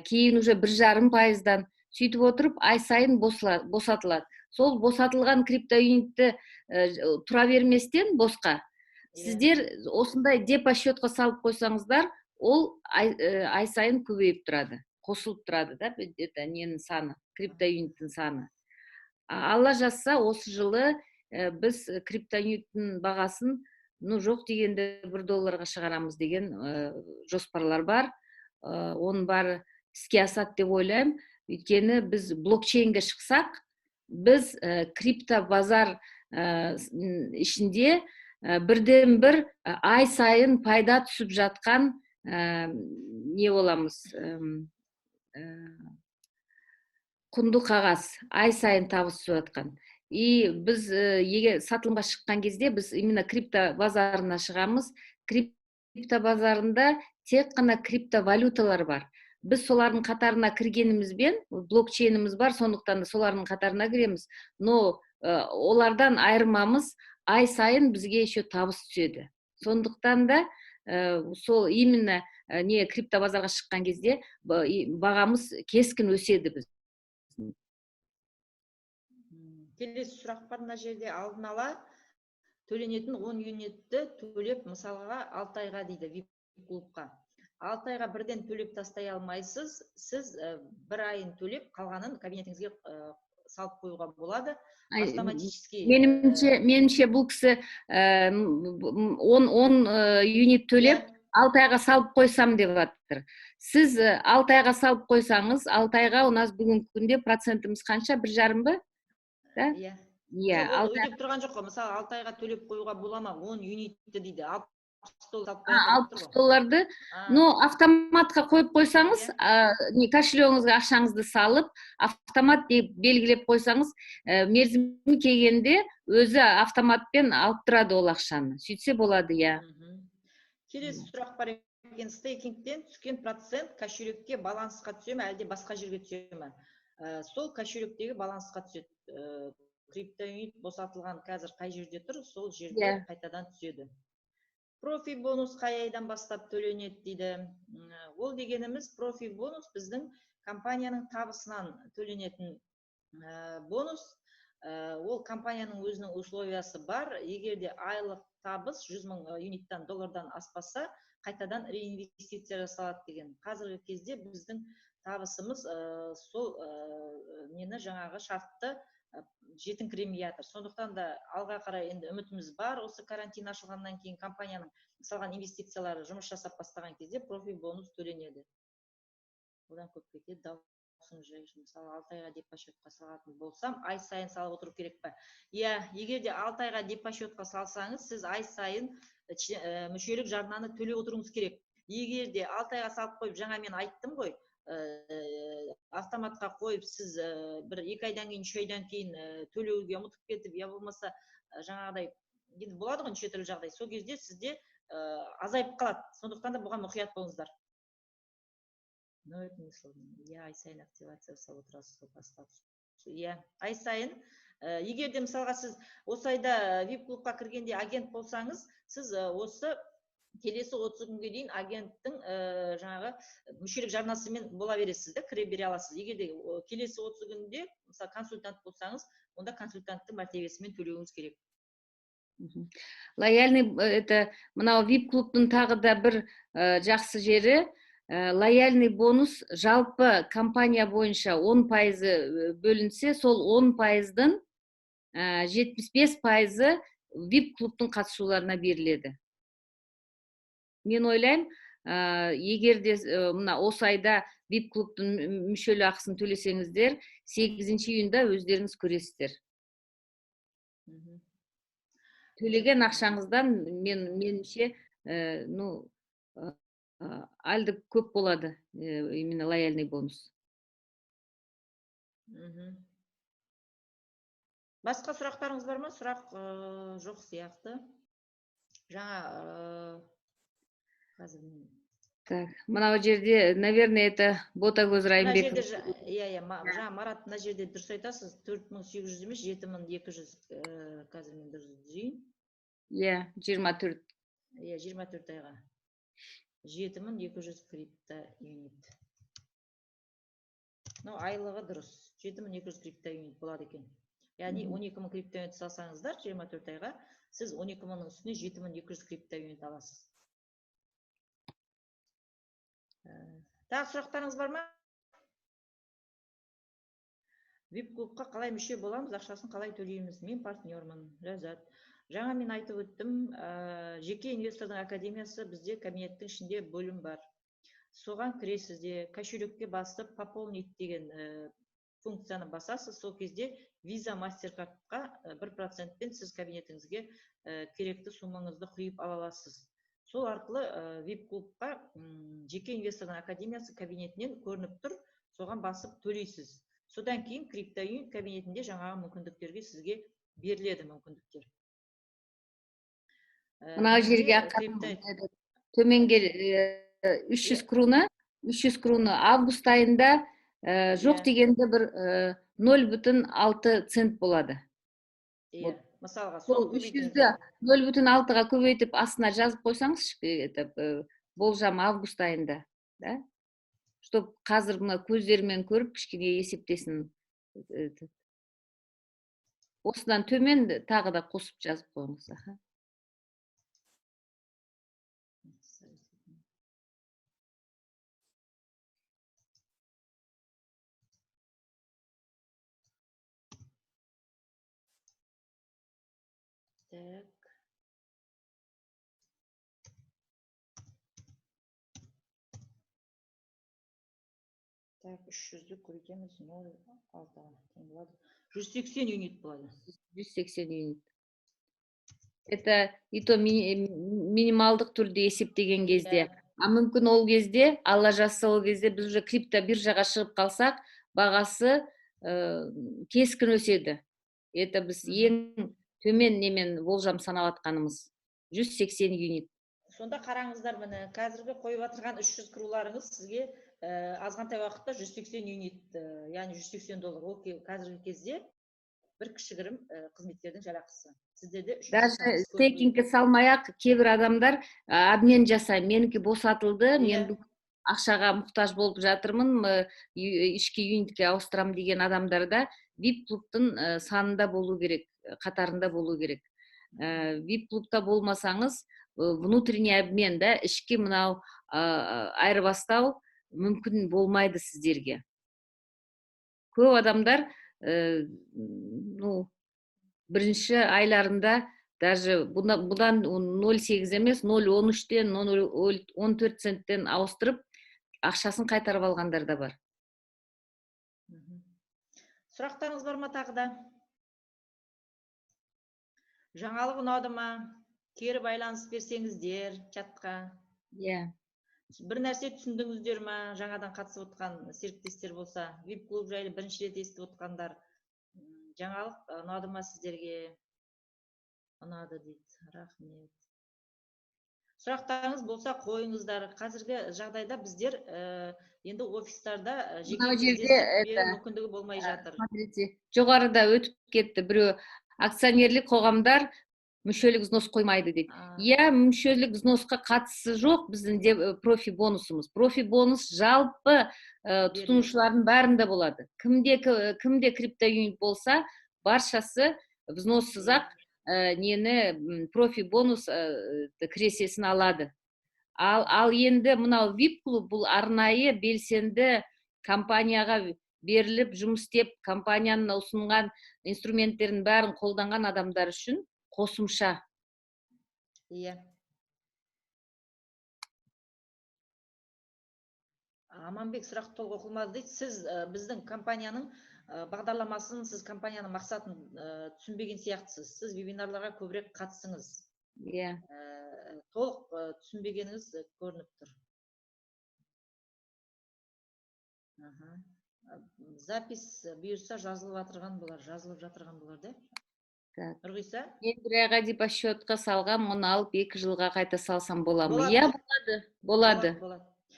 кейін уже 1,5%-дан сөйтіп отырып, ай сайын босатылады. Сол босатылған криптоюнитті тұра берместен босқа, сіздер осындай депозитқа салып қойсаңыздар, ол ай сайын көбейіп тұрады, қосылып тұрады да, это ненің саны, криптоюниттің саны. Алла жазса, осы жылы біз криптоюниттің бағасын жоқ дегенде $1 шығарамыз деген жоспарлар бар. Оның бары іске асады деп ойлаймын. Өйткені біз блокчейнге шықсақ, біз крипто базар ішінде бірден бір ай сайын пайда түсіп жатқан не боламыз, құнды қағаз, ай сайын табыс түсіп жатқан. И біз егер сатылымға шыққан кезде, біз именно крипто базарына шығамыз. Крипто базарында тек қана криптовалюталар бар. Біз солардың қатарына кіргенімізбен, блокчейніміз бар, сондықтан да солардың қатарына кіреміз. Но олардан айырмамыз ай сайын бізге еще табыс түседі. Сондықтан да сол именно не крипто базарға шыққан кезде бағамыз кескін өседі біз. Келесі сұрақ бар мына жерде. Алдын ала төленетін 10 юнитті төлеп, мысалға 6 айға дейді VIP клубқа. 6 айға бірден төлеп тастай алмайсыз. Сіз бір айын төлеп, қалғанын кабинетіңізге салып қоюға болады. Автоматически. Меніңше бұл кісі 10 юнит төлеп, 6 айға салып қойсам деп жатыр. Сіз 6 айға салып қойсаңыз, 6 айға у нас бүгінгі күнде процентіміз қанша? 1,5 ба? Иә. Ол өйтіп тұрған жоқ қой. Мысалы 6 айға төлеп қоюға бола ма? 10 юнитті дейді. $60. Но автоматқа қойып қойсаңыз, кошелегіңізге ақшаңызды салып, автомат деп белгілеп қойсаңыз, мерзімі келгенде өзі автоматпен алып тұрады ол ақшаны. Сөйтсе болады, иә. Келесі сұрақ бар екен. Стейкингтен түскен процент кошелекке балансқа түсе ме, әлде басқа жерге түсе ме? Сол кошелектегі балансқа түседі. Криптоюнит босатылған қазір қай жерде тұр, сол жерде қайтадан түседі. Профи бонус қай айдан бастап төленеді дейді. Ол дегеніміз профи бонус біздің компанияның табысынан төленетін бонус. Ол компанияның өзінің условиясы бар. Егерде айлық табыс 100.000 юниттан $1 аспаса, қайтадан реинвестиция жасалады деген. Қазіргі кезде біздің табысымыз сол нені жаңағы шартты жетіңкіремей жатыр. Сондықтан да алға қарай енді үмітіміз бар. Осы карантин ашылғаннан кейін компанияның салған инвестициялары жұмыс жасап бастаған кезде профи бонус төленеді. Одан көп кетеді. Даусың жай. Мысалы 6 айға депозитқа салатын болсам, ай сайын салып отыру керек пе? Иә, егер де 6 айға депозитқа салсаңыз, сіз ай сайын мүшелік жарнаны төлеп отыруыңыз керек. Егер де 6 айға салып қойып, жаңа мен айттым ғой, автоматқа қойып, сіз бір 2 айдан кейін, 3 айдан кейін төлеуге ұмытып кетіп, я болмаса жаңағыдай болады ғой неше түрлі жағдай. Сол кезде сізде азайып қалады. Сондықтан да бұған мұқият болыңыздар. Ай сайын активация жасап отырасыз. Ай сайын, егер де мысалға сіз осы айда VIP клубқа кіргенде агент болсаңыз, сіз осы келесі 30 күнге дейін агенттің жаңағы мүшелік жарнасымен бола бересіз, кіре бере аласыз. Егер де келесі 30 күнде мысалы консультант болсаңыз, онда консультанттың мәртебесімен төлеуіңіз керек. Лояльный, это мынау VIP клубтың тағы да бір жақсы жері, лояльный бонус жалпы компания бойынша 10% бөлінсе, сол 10%-дың 75% VIP клубтың қатысушыларына беріледі. Мен ойлаймын, егер де осы айда VIP клубтың мүшелі ақысын төлесеңіздер, 8 июньда өздеріңіз көресіздер. Төлеген ақшаңыздан меніңше, әлді көп болады, именно лояльный бонус. Басқа сұрақтарыңыз бар ма? Сұрақ жоқ сияқты. Жаңа Так, мынау жерде, наверное, это Ботагөз Райымбек. Жаңа Марат мына жерде дұрыс айтасыз, 4800 емес, 7200 қазір мен дұрыс дейін. 24. 24 айға. 7200 крипто юнит. Айлығы дұрыс. 7200 крипто юнит болады екен. Яғни 12.000 крипто юнит салсаңыздар 24 айға, сіз 12.000-ның үстіне 7200 крипто юнит аласыз. Тағы сұрақтарыңыз бар ма? VIP клубқа қалай мүше боламыз, ақшасын қалай төлейміз? Мен партнермін, Ләззат. Жаңа мен айтып өттім, жеке инвестордың академиясы бізде кабинеттің ішінде бөлім бар. Соған кіресізде, кошелекке басып, пополнить деген функцияны басасыз, сол кезде виза мастер-картқа 1%-пен сіз кабинетіңізге керекті суммаңызды құйып ала аласыз. Сол арқылы VIP клубқа жеке инвестордың академиясы кабинетінен көрініп тұр, соған басып төлейсіз. Содан кейін криптоюнит кабинетінде жаңағы мүмкіндіктерге сізге беріледі мүмкіндіктер. Мына жерге төменге 300 круна, 300 круна август айында жоқ дегенде бір 0,6 цент болады. Мысалға, сол 300-ді 0,6-ға көбейтіп астына жазып қойсаңыз, болжам август айында, да? Чтоб қазір мына көздерімен көріп кішкене есептесін. Осыдан төмен тағы да қосып жазып қойыңыз. Так, 300-ді көбейтеміз, 0,6-ға тең болады. 180 юнит болады. 180 юнит. Это и то минималдық түрде есептеген кезде. А мүмкін ол кезде, алла жазса ол кезде біз уже крипто биржаға шығып қалсақ, бағасы кескін өседі. Это біз ең төмен немен болжам санап атқанымыз. 180 юнит. Сонда қараңыздар, міне қазіргі қойып отырған 300 круларыңыз сізге азғантай уақытта 180 юнит, яғни $180. Ол қазіргі кезде бір кішігірім қызметтердің жалақысы. Сіздерде даже стейкингке салмай-ақ кейбір адамдар обмен жасай, менікі босатылды, мен ақшаға мұқтаж болып жатырмын, ішкі юнитке ауыстырам деген адамдарда VIP клубтың санында болу керек, қатарында болу керек. VIP клубта болмасаңыз, внутренний обмен, да, ішкі мынау айырбастау мүмкін болмайды сіздерге. Көп адамдар бірінші айларында даже бұдан 0,8 емес, 0,13-тен, 0,14 центтен ауыстырып, ақшасын қайтарып алғандар да бар. Сұрақтарыңыз бар ма тағы да? Жаңалық ұнады ма? Кері байланыс берсеңіздер чатқа. Бір нәрсе түсіндіңіздер ма? Жаңадан қатысып отқан серіктестер болса, VIP клуб жайлы бірінші рет естіп отқандар. Жаңалық ұнады ма сіздерге? Ұнады дейді. Рахмет. Сұрақтарыңыз болса қойыңыздар. Қазіргі жағдайда біздер енді офистарда жеке кездесіп мүмкіндігі болмай жатыр. Жоғарыда өтіп кетті біреу, акционерлік қоғамдар мүшелік взнос қоймайды дейді. Мүшелік взносқа қатысы жоқ біздің профи бонусымыз. Профи бонус жалпы тұтынушылардың бәрінде болады. Кімде криптоюнит болса, баршасы взноссыз-ақ нені профи бонус кіресесін алады. Ал енді мынау VIP клуб бұл арнайы белсенді компанияға беріліп жұмыс істеп, компанияның ұсынған инструменттерін бәрін қолданған адамдар үшін қосымша. Аманбек, сұрақ толық оқылмады дейді. Сіз біздің компанияның бағдарламасын, сіз компанияның мақсатын түсінбеген сияқтысыз. Сіз вебинарларға көбірек қатысыңыз. Толық түсінбегеніңіз көрініп тұр. Запись бұйырса жазылып жатырған болар, да? Нұрғиса? Мен бір айға депозитқа салған, мұны алып 2 жылға қайта салсам бола ма? Болады.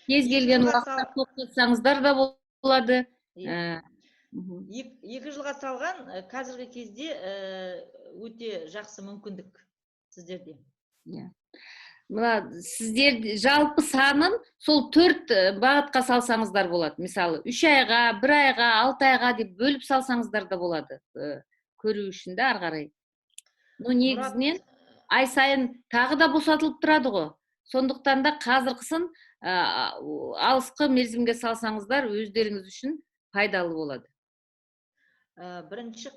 Кез келген уақытта тоқтатсаңыздар да болады. 2 жылға салған қазіргі кезде өте жақсы мүмкіндік сіздерде. Сіздер жалпы санын сол 4 бағытқа салсаңыздар болады. Мысалы, 3 айға, 1 айға, 6 айға деп бөліп салсаңыздар да болады. Көру үшін де арғарай. Негізінен ай сайын тағы да босатылып тұрады ғой. Сондықтан да қазіргісін алысқы мерзімге салсаңыздар өздеріңіз үшін пайдалы болады. Бірінші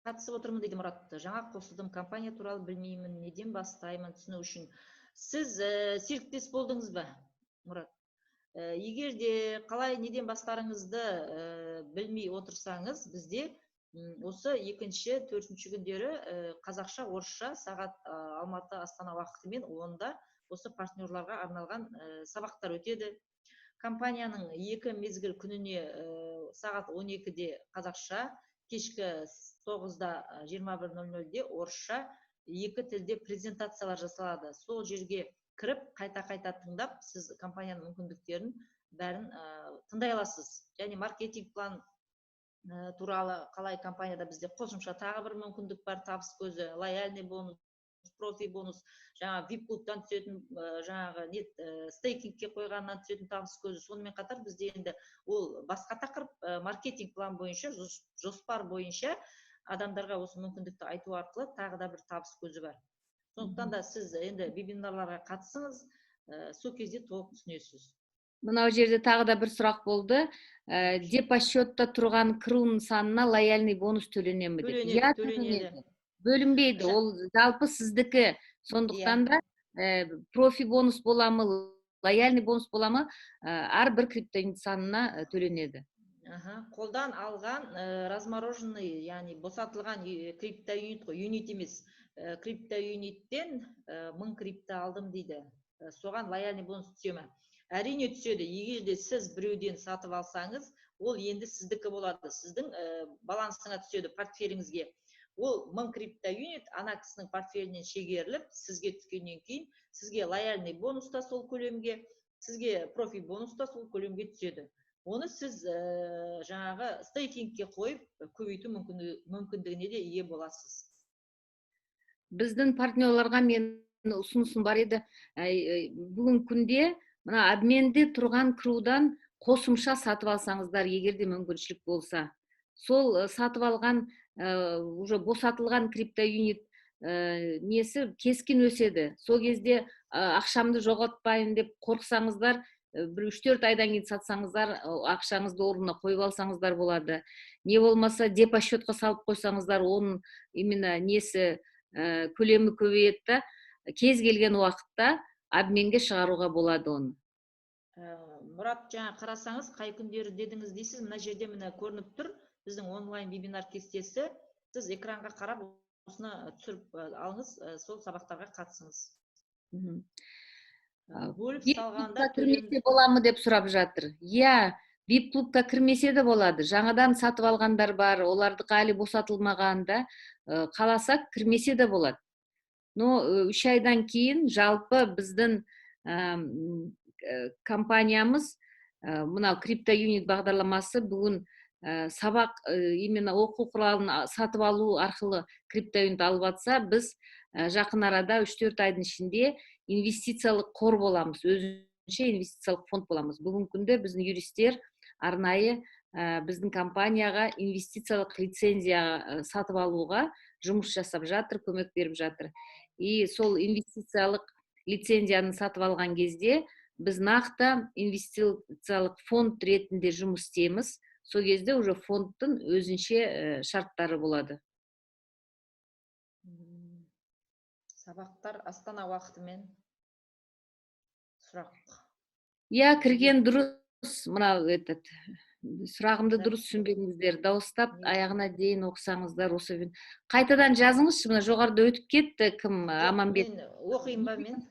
қатысып отырмын дейді Мұрат. Жаңа қосылдым, компания туралы білмеймін, неден бастаймын түсіну үшін. Сіз серіктес болдыңыз ба, Мұрат? Егер де қалай неден бастарыңызды білмей отырсаңыз, бізде осы екінші, төртінші күндері қазақша, орысша сағат Алматы, Астана уақытымен онда осы партнерларға арналған сабақтар өтеді. Компанияның 2 мезгіл күніне сағат 12-де қазақша, кешкі 9-да 21:00-де орысша 2 тілде презентациялар жасалады. Сол жерге кіріп, қайта-қайта тыңдап, сіз компанияның мүмкіндіктерін бәрін тыңдай аласыз. Және маркетинг план туралы қалай компанияда бізде қосымша тағы бір мүмкіндік бар, табыс көзі, лояльный бонус, профи бонус, жаңа VIP клубтан түсетін, жаңағы стейкингке қойғаннан түсетін табыс көзі. Сонымен қатар бізде енді ол басқа тақырып, маркетинг план бойынша, жоспар бойынша адамдарға осы мүмкіндікті айту арқылы тағы да бір табыс көзі бар. Сондықтан да сіз енді вебинарларға қатысыңыз, сол кезде толық түсінесіз. Мынау жерде тағы да бір сұрақ болды. Депосчетта тұрған кіру санына лояльный бонус төлене ме деп. Төленеді. Бөлінбейді, ол жалпы сіздікі. Сондықтан да профи бонус боламы, лояльный бонус боламы, әрбір криптоюнит санына төленеді. Қолдан алған размороженный, яғни босатылған криптоюнит қой, юнит емес. Криптоюниттен 1000 крипто алдым дейді. Соған лояльный бонус түсе ме? Әрине түседі. Егер де сіз біреуден сатып алсаңыз, ол енді сіздікі болады. Сіздің балансыңа түседі, портфеліңізге. Ол 1000 криптоюнит ана кісінің портфелінен шегеріліп, сізге түскеннен кейін, сізге лояльный бонус та сол көлемге, сізге профи бонус та сол көлемге түседі. Оны сіз жаңағы стейкингке қойып, көбейту мүмкіндігіне де ие боласыз. Біздің партнерларға мен ұсынысым бар еді. Бүгін күнде мына обменде тұрған кірудан қосымша сатып алсаңыздар, егерде мүмкіншілік болса. Сол сатып алған, уже босатылған криптоюнит несі кескен өседі. Сол кезде ақшамды жоғалтпайын деп қорқсаңыздар, 3-4 айдан кейін сатсаңыздар, ақшаңызды орнына қойып алсаңыздар болады. Не болмаса депосчетқа салып қойсаңыздар, оның именно несі көлемі көбейеді, кез келген уақытта обменге шығаруға болады оны. Мұрат, жаңа қарасаңыз, қай күндері дедіңіз дейсіз, мына жерде міне көрініп тұр, біздің онлайн вебинар кестесі. Сіз экранға қарап, осыны түсіріп алыңыз, сол сабақтарға қатысыңыз. Бөліп салғанда кірмесе боламы деп сұрап жатыр. VIP клубқа кірмесе де болады. Жаңадан сатып алғандар бар, олардық әлі босатылмағанда, қаласақ кірмесе де болады. Но 3 айдан кейін жалпы біздің компаниямыз, мынау криптоюнит бағдарламасы бүгін сабақ, именно оқу құралын сатып алу арқылы криптоюнит алып атса, біз жақын арада 3-4 айдың ішінде инвестициялық қор боламыз, өзінше инвестициялық фонд боламыз. Бүгін күнде біздің юристер арнайы біздің компанияға инвестициялық лицензия сатып алуға жұмыс жасап жатыр, көмек беріп жатыр. И сол инвестициялық лицензияны сатып алған кезде біз нақты инвестициялық фонд ретінде жұмыс істейміз. Сол кезде уже фондтың өзінше шарттары болады. Сабақтар Астана уақытымен сұрақ. Кірген дұрыс, мынау сұрағымды дұрыс түсінбедіңіздер. Дауыстап, аяғына дейін оқысаңыздар, осы қайтадан жазыңызшы, мына жоғарыда өтіп кетті, кім Аманбет. Оқиын ба мен?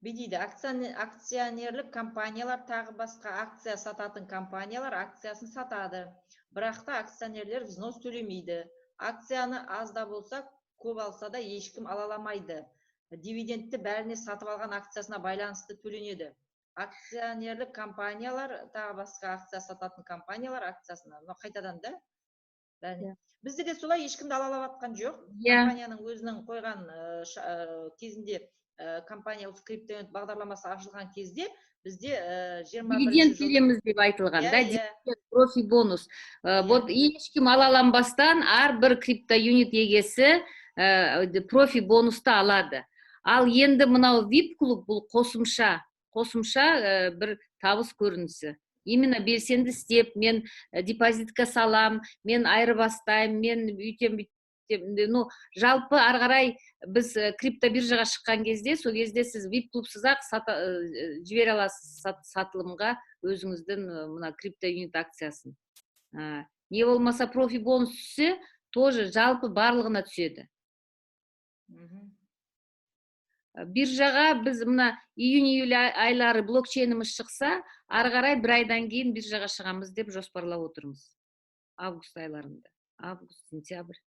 Бедейді, акционерлік компаниялар тағы басқа акция сататын компаниялар акциясын сатады. Бірақ та акционерлер взнос төлемейді. Акцияны аз да болса, көп алса да ешкім алаламайды. Дивидендті бәріне сатып алған акциясына байланысты төленеді. Акционерлік компаниялар, тағы басқа акция сататын компаниялар акциясына. Қайтадан да? Бізде де солай ешкімді алалап атқан жоқ. Компанияның өзінің қойған кезінде, компания осы криптоюнит бағдарламасы ашылған кезде, бізде 21 дивиденд береміз деп айтылған, профи бонус. Ешкім алаланбастан, әрбір криптоюнит егесі профи бонусты алады. Ал енді мынау VIP клуб бұл қосымша бір табыс көрінісі. Именно белсенді істеп, мен депозитке салам, мен айырбастаймын, мен бүйтем. Ну, жалпы ары қарай біз криптобиржаға шыққан кезде, сол кезде сіз VIP клубсыз-ақ жібере аласыз сатылымға өзіңіздің мына криптоюнит акциясын. Не болмаса профи бонус түссе, тоже жалпы барлығына түседі. Биржаға біз мына июнь-июль айлары блокчейніміз шықса, ары қарай бір айдан кейін биржаға шығамыз деп жоспарлап отырмыз. Август айларында. Август, сентябрь.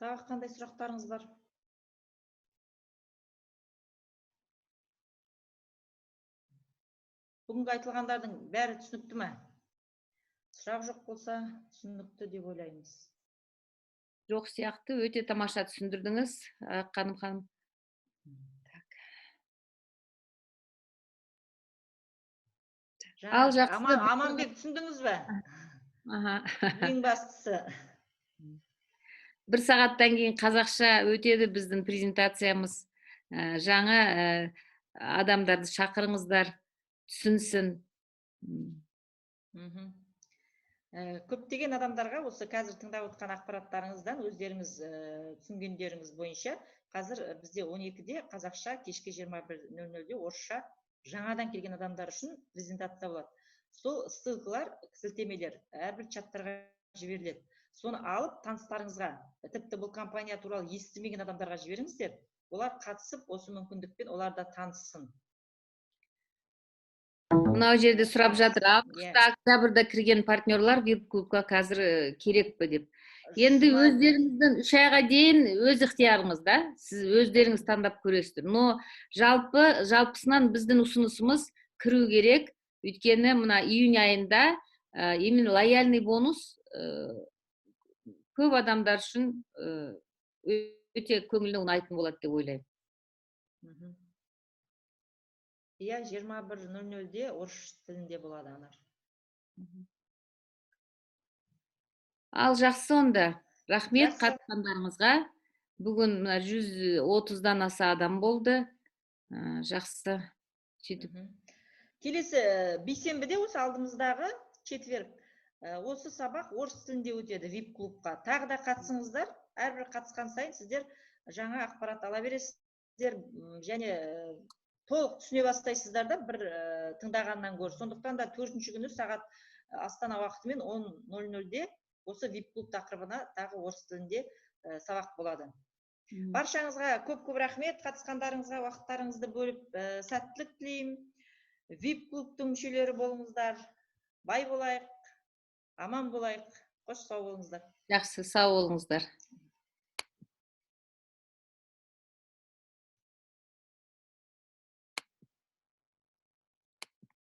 Тағы қандай сұрақтарыңыз бар? Бүгінгі айтылғандардың бәрі түсінікті ме? Сұрақ жоқ болса, түсінікті деп ойлаймыз. Жоқ сияқты, өте тамаша түсіндірдіңіз, ханым. Ал жақсы. Аманбек, түсіндіңіз бе? Ең бастысы. Бір сағаттан кейін қазақша өтеді біздің презентациямыз. Жаңа адамдарды шақырыңыздар, түсінсін. Көптеген адамдарға осы қазір тыңдап отқан ақпараттарыңыздан өздеріңіз түсінгендеріңіз бойынша қазір бізде 12-де қазақша, кешке 21:00-де орысша жаңадан келген адамдар үшін презентация болады. Сол ссылкалар, сілтемелер әрбір чаттарға жіберіледі. Соны алып таныстарыңызға, тіпті бұл компания туралы естімеген адамдарға жіберіңіздер. Олар қатысып, осы мүмкіндікпен олар да таныссын. Мынау жерде сұрап жатыр, августта, октябрьда кірген партнерлар VIP клубқа қазір керек пе деп. Енді өздеріңіздің 3 айға дейін өз ықтиярыңыз да, сіз өздеріңіз таңдап көресіздер. Но жалпысынан біздің ұсынысымыз кіру керек. Өйткені мына июнь айында именно лояльный бонус көп адамдар үшін өте көңіліне ұнайтын болады деп ойлаймын. Иә, 21:00-де орыс тілінде болады анар. Ал жақсы онда. Рахмет қатысқандарыңызға. Бүгін 130-дан аса адам болды. Жақсы. Келесі бейсенбіде осы алдымыздағы четверг осы сабақ орыс тілінде өтеді VIP клубқа. Тағы да қатысыңыздар. Әрбір қатысқан сайын сіздер жаңа ақпарат ала бересіздер және толық түсіне бастайсыздар да бір тыңдағаннан гөрі. Сондықтан да 4-ші күні сағат Астана уақытымен 10:00-де осы VIP клуб тақырыбына тағы орыс тілінде сабақ болады. Баршаңызға көп рахмет, қатысқандарыңызға уақыттарыңызды бөліп сәттілік тілеймін. VIP клубтың мүшелері болыңыздар. Бай болайық, аман болайық. Қош сау болыңыздар. Жақсы, сау болыңыздар.